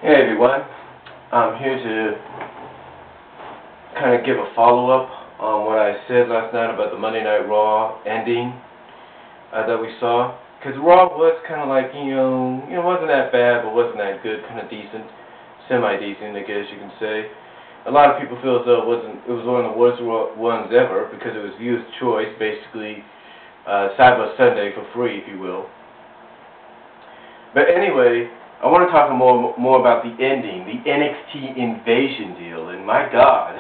Hey everyone, I'm here to kind of give a follow-up on what I said last night about the Monday Night Raw ending that we saw. Because Raw was kind of like, wasn't that bad, but wasn't that good, kind of decent, semi-decent, I guess you can say. A lot of people feel as though it was one of the worst ones ever because it was viewer's choice, basically Cyber Sunday for free, if you will. But anyway, I want to talk more about the ending, the NXT Invasion deal, and my God,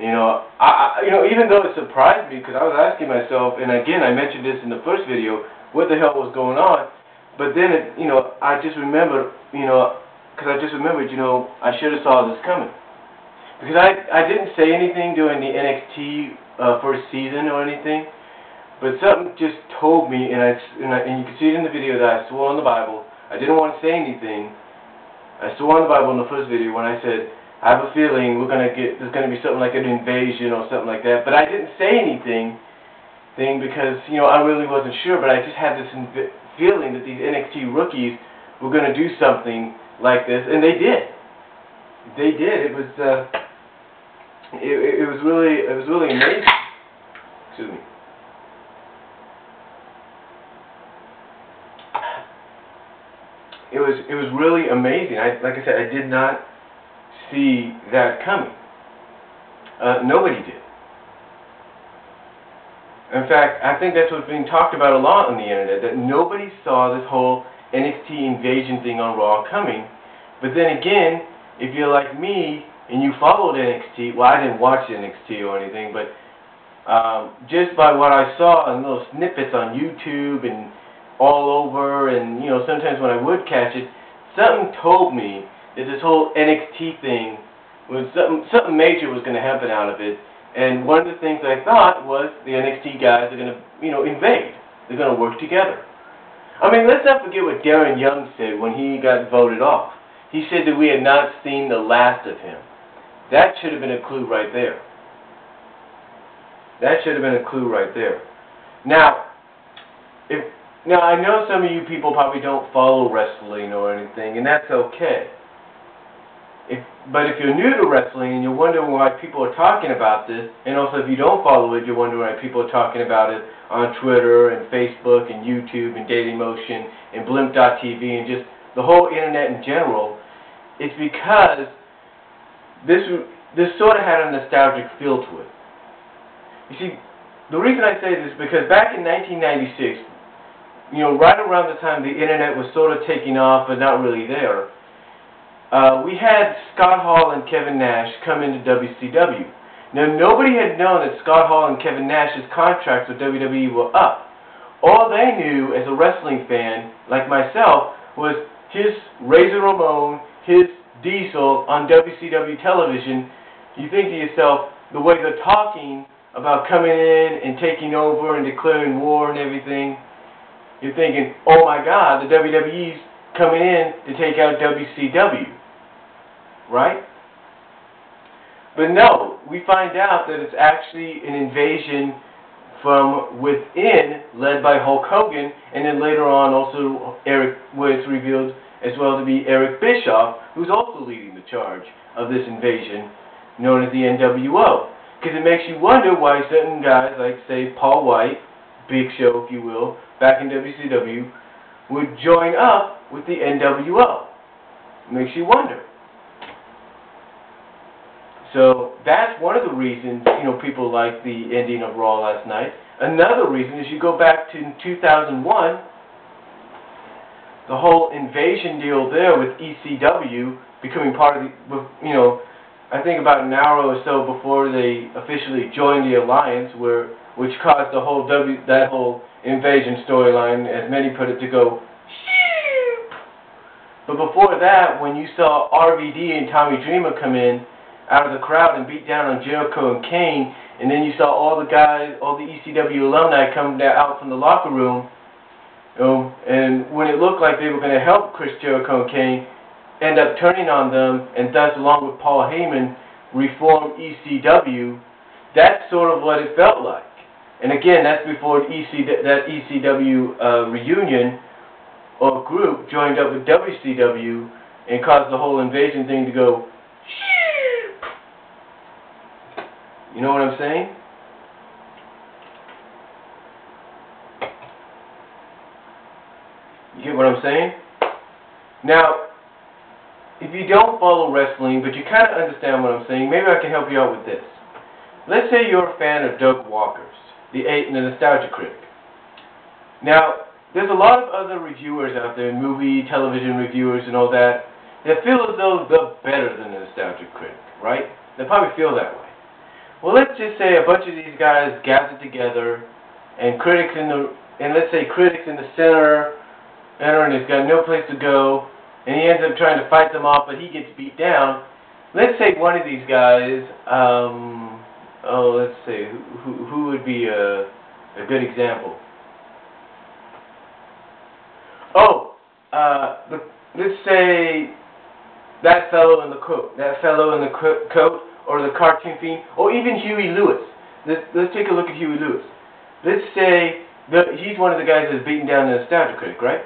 even though it surprised me because I was asking myself, and again I mentioned this in the first video, what the hell was going on? But then I just remembered, I should have saw this coming because I didn't say anything during the NXT first season or anything, but something just told me, and you can see it in the video that I swore on the Bible. I didn't want to say anything. I swore on the Bible in the first video when I said, I have a feeling there's gonna be something like an invasion or something like that. But I didn't say anything because I really wasn't sure. But I just had this feeling that these NXT rookies were gonna do something like this, and they did. They did. It was really amazing. Excuse me. It was really amazing. Like I said, I did not see that coming. Nobody did. In fact, I think that's what's being talked about a lot on the internet, that nobody saw this whole NXT Invasion thing on Raw coming. But then again, if you're like me and you followed NXT, well, I didn't watch NXT or anything, but just by what I saw in little snippets on YouTube and all over, and sometimes when I would catch it, something told me that this whole NXT thing was something major was going to happen out of it. And one of the things I thought was the NXT guys are going to invade. They're going to work together. I mean, let's not forget what Darren Young said when he got voted off. He said that we had not seen the last of him. That should have been a clue right there. That should have been a clue right there. Now, I know some of you people probably don't follow wrestling or anything, and that's okay. But if you're new to wrestling and you're wondering why people are talking about this, and also if you don't follow it, you're wondering why people are talking about it on Twitter and Facebook and YouTube and Dailymotion and Blimp.tv and just the whole internet in general, it's because this sort of had a nostalgic feel to it. You see, the reason I say this is because back in 1996, right around the time the internet was sort of taking off but not really there, we had Scott Hall and Kevin Nash come into WCW. Now, nobody had known that Scott Hall and Kevin Nash's contracts with WWE were up. All they knew as a wrestling fan, like myself, was his Razor Ramon, his Diesel on WCW television. You think to yourself, the way they're talking about coming in and taking over and declaring war and everything, you're thinking, oh my God, the WWE's coming in to take out WCW, right? But no, we find out that it's actually an invasion from within, led by Hulk Hogan, and then later on also where it's revealed as well to be Eric Bischoff, who's also leading the charge of this invasion, known as the NWO. Because it makes you wonder why certain guys like, say, Paul White, Big Show, if you will, back in WCW, would join up with the NWO. Makes you wonder. So that's one of the reasons, people like the ending of Raw last night. Another reason is you go back to 2001, the whole invasion deal there with ECW becoming part of the, I think about an hour or so before they officially joined the alliance, which caused that whole invasion storyline, as many put it, to go sheep. But before that, when you saw RVD and Tommy Dreamer come in out of the crowd and beat down on Jericho and Kane, and then you saw all the guys, all the ECW alumni come out from the locker room, and when it looked like they were going to help Chris Jericho and Kane, end up turning on them, and thus, along with Paul Heyman, reform ECW. That's sort of what it felt like. And again, that's before that ECW reunion or group joined up with WCW and caused the whole invasion thing to go. You know what I'm saying? You get what I'm saying? Now, if you don't follow wrestling, but you kind of understand what I'm saying, maybe I can help you out with this. Let's say you're a fan of Doug Walker's, the Nostalgia Critic. Now, there's a lot of other reviewers out there, movie, television reviewers and all that feel as though they're better than the Nostalgia Critic, right? They probably feel that way. Well, let's just say a bunch of these guys gather together, and let's say critics in the center, and he's got no place to go, and he ends up trying to fight them off, but he gets beat down. Let's say one of these guys, let's say, who would be a good example? Let's say that fellow in the coat, or the cartoon fiend, or even Huey Lewis. Let's take a look at Huey Lewis. Let's say he's one of the guys that's beaten down the Nostalgia Critic, right?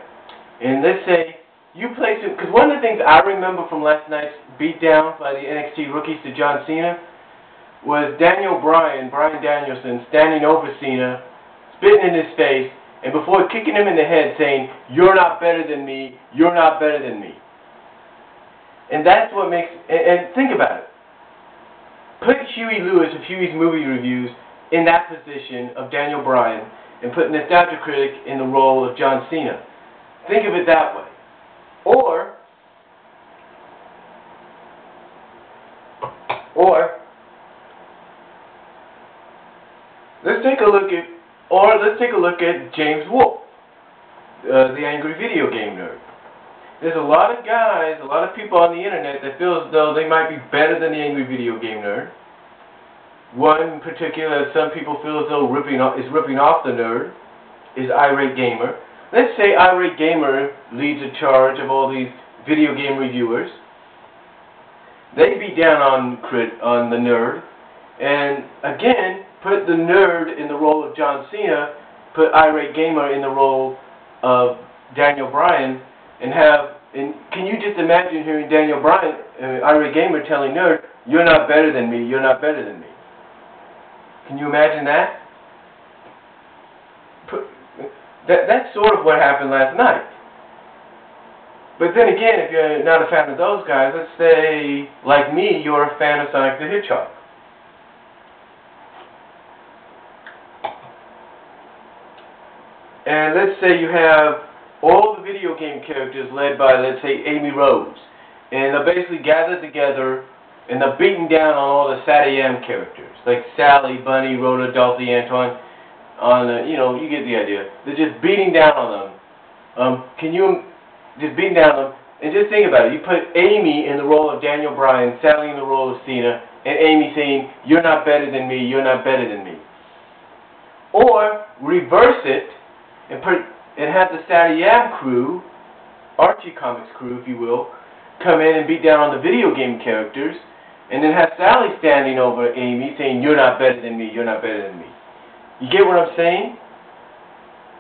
And let's say you place him, because one of the things I remember from last night's beatdown by the NXT rookies to John Cena was Brian Danielson, standing over Cena, spitting in his face, and before kicking him in the head saying, "You're not better than me, you're not better than me." And that's what makes, and think about it. Put Huey Lewis of Huey's movie reviews in that position of Daniel Bryan, and put Nostalgia Critic in the role of John Cena. Think of it that way. Or let's take a look at James Wolfe, the angry video game nerd. There's a lot of guys, a lot of people on the internet that feel as though they might be better than the angry video game nerd. One in particular, some people feel as though is ripping off the nerd, is Irate Gamer. Let's say Irate Gamer leads a charge of all these video game reviewers. They beat down on the nerd, and again, put the nerd in the role of John Cena, put Irate Gamer in the role of Daniel Bryan, and can you just imagine hearing Daniel Bryan, Irate Gamer, telling nerd, "You're not better than me, you're not better than me." Can you imagine that? That's sort of what happened last night. But then again, if you're not a fan of those guys, let's say, like me, you're a fan of Sonic the Hedgehog. And let's say you have all the video game characters led by, let's say, Amy Rose. And they're basically gathered together, and they're beating down on all the SatAM characters, like Sally, Bunny, Rhoda, Dolphy, Antoine, you get the idea. They're just beating down on them. Just beating down on them, and just think about it. You put Amy in the role of Daniel Bryan, Sally in the role of Cena, and Amy saying, "You're not better than me, you're not better than me." Or reverse it, and have the SatAM crew, Archie Comics crew, if you will, come in and beat down on the video game characters, and then have Sally standing over Amy saying, "You're not better than me, you're not better than me." You get what I'm saying?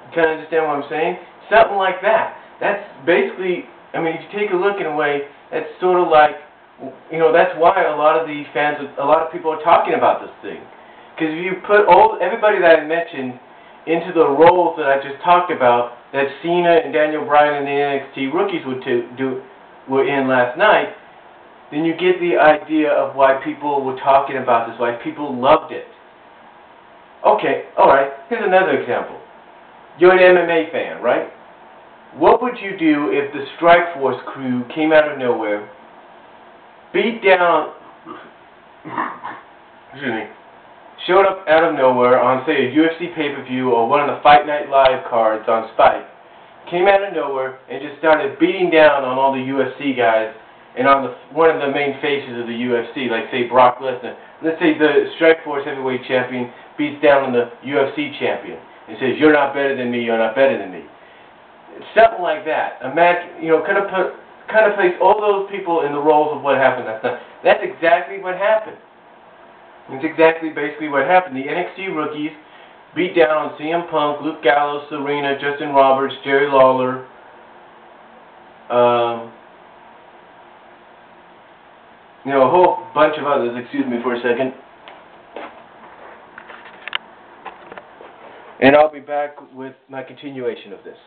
You kind of understand what I'm saying? Something like that. That's basically, if you take a look in a way, that's sort of like, that's why a lot of these fans, a lot of people are talking about this thing. Because if you put everybody that I mentioned into the roles that I just talked about, that Cena and Daniel Bryan and the NXT rookies were in last night, then you get the idea of why people were talking about this, why people loved it. Okay, alright, here's another example. You're an MMA fan, right? What would you do if the Strike Force crew came out of nowhere, beat down, showed up out of nowhere on, say, a UFC pay-per-view or one of the Fight Night Live cards on Spike, came out of nowhere and just started beating down on all the UFC guys and on one of the main faces of the UFC, like, say, Brock Lesnar. Let's say the Strike Force heavyweight champion beats down on the UFC champion and says, "You're not better than me, you're not better than me." Something like that. Imagine, kind of place all those people in the roles of what happened last night. That's exactly what happened. It's exactly basically what happened. The NXT rookies beat down on CM Punk, Luke Gallows, Serena, Justin Roberts, Jerry Lawler, you know, a whole bunch of others. Excuse me for a second. And I'll be back with my continuation of this.